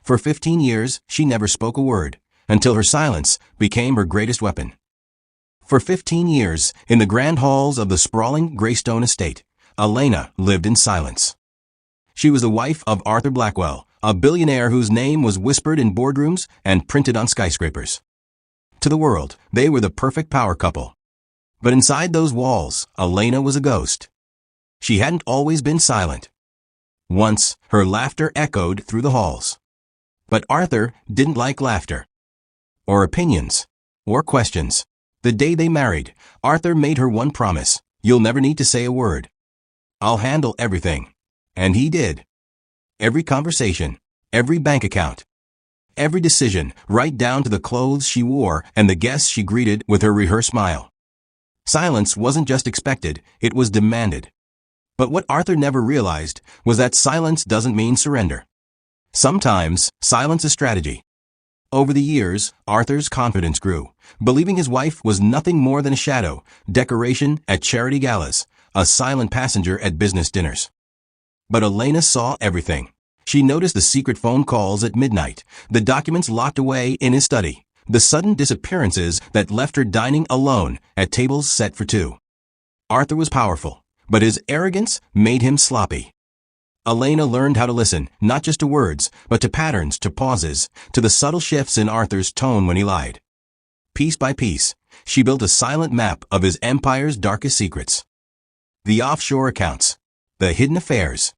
For 15 years, she never spoke a word, until her silence became her greatest weapon. For 15 years, in the grand halls of the sprawling Greystone estate, Elena lived in silence. She was the wife of Arthur Blackwell, a billionaire whose name was whispered in boardrooms and printed on skyscrapers. To the world, they were the perfect power couple. But inside those walls, Elena was a ghost. She hadn't always been silent. Once, her laughter echoed through the halls. But Arthur didn't like laughter, or opinions, or questions. The day they married, Arthur made her one promise: "You'll never need to say a word. I'll handle everything." And he did. Every conversation, every bank account, every decision, right down to the clothes she wore and the guests she greeted with her rehearsed smile. Silence wasn't just expected, it was demanded. But what Arthur never realized was that silence doesn't mean surrender. Sometimes, silence is strategy. Over the years, Arthur's confidence grew, believing his wife was nothing more than a shadow, decoration at charity galas, a silent passenger at business dinners. But Elena saw everything. She noticed the secret phone calls at midnight, the documents locked away in his study, the sudden disappearances that left her dining alone at tables set for two. Arthur was powerful, but his arrogance made him sloppy. Elena learned how to listen, not just to words, but to patterns, to pauses, to the subtle shifts in Arthur's tone when he lied. Piece by piece, she built a silent map of his empire's darkest secrets. The offshore accounts, the hidden affairs,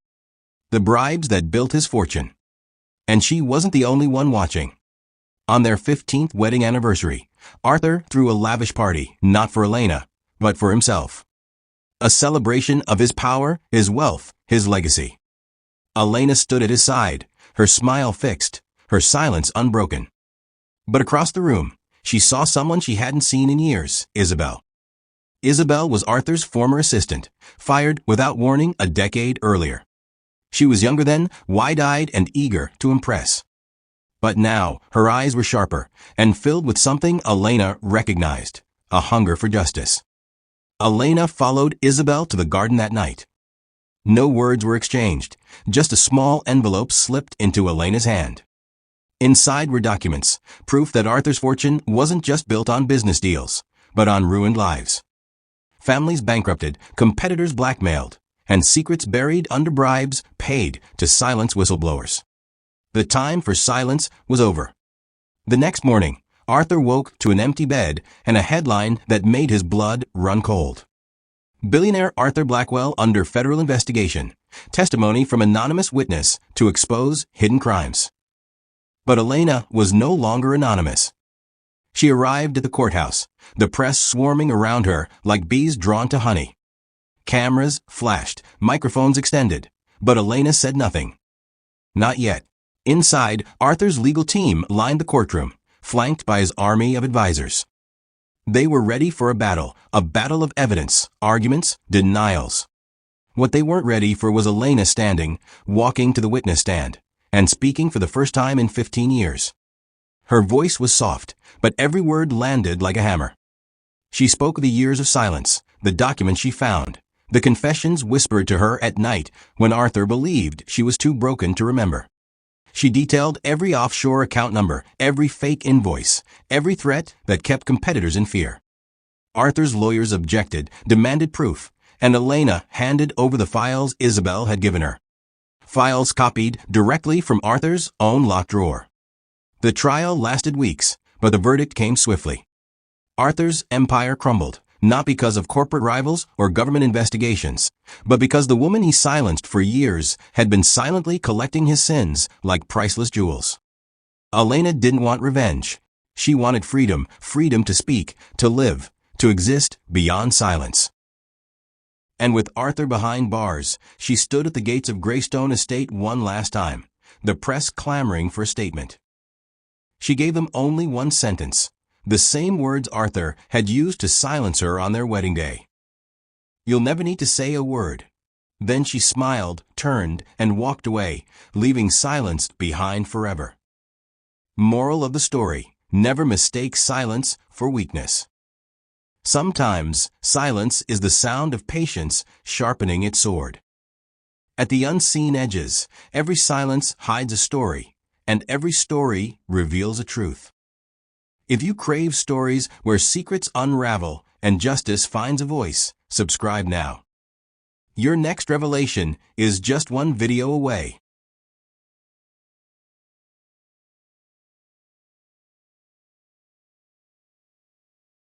the bribes that built his fortune. And she wasn't the only one watching. On their 15th wedding anniversary, Arthur threw a lavish party, not for Elena, but for himself. A celebration of his power, his wealth, his legacy. Elena stood at his side, her smile fixed, her silence unbroken. But across the room, she saw someone she hadn't seen in years: Isabel. Isabel was Arthur's former assistant, fired without warning a decade earlier. She was younger then, wide-eyed and eager to impress. But now, her eyes were sharper and filled with something Elena recognized: a hunger for justice. Elena followed Isabel to the garden that night. No words were exchanged, just a small envelope slipped into Elena's hand. Inside were documents, proof that Arthur's fortune wasn't just built on business deals, but on ruined lives. Families bankrupted, competitors blackmailed, and secrets buried under bribes paid to silence whistleblowers. The time for silence was over. The next morning, Arthur woke to an empty bed and a headline that made his blood run cold. Billionaire Arthur Blackwell under federal investigation. Testimony from anonymous witness to expose hidden crimes. But Elena was no longer anonymous. She arrived at the courthouse, the press swarming around her like bees drawn to honey. Cameras flashed, microphones extended, but Elena said nothing. Not yet. Inside, Arthur's legal team lined the courtroom, flanked by his army of advisors. They were ready for a battle of evidence, arguments, denials. What they weren't ready for was Elena standing, walking to the witness stand, and speaking for the first time in 15 years. Her voice was soft, but every word landed like a hammer. She spoke of the years of silence, the documents she found, the confessions whispered to her at night when Arthur believed she was too broken to remember. She detailed every offshore account number, every fake invoice, every threat that kept competitors in fear. Arthur's lawyers objected, demanded proof, and Elena handed over the files Isabel had given her. Files copied directly from Arthur's own locked drawer. The trial lasted weeks, but the verdict came swiftly. Arthur's empire crumbled, not because of corporate rivals or government investigations, but because the woman he silenced for years had been silently collecting his sins like priceless jewels. Elena didn't want revenge. She wanted freedom, freedom to speak, to live, to exist beyond silence. And with Arthur behind bars, she stood at the gates of Greystone Estate one last time, the press clamoring for a statement. She gave them only one sentence, the same words Arthur had used to silence her on their wedding day. "You'll never need to say a word." Then she smiled, turned, and walked away, leaving silence behind forever. Moral of the story: never mistake silence for weakness. Sometimes, silence is the sound of patience sharpening its sword. At the unseen edges, every silence hides a story, and every story reveals a truth. If you crave stories where secrets unravel and justice finds a voice, subscribe now. Your next revelation is just one video away.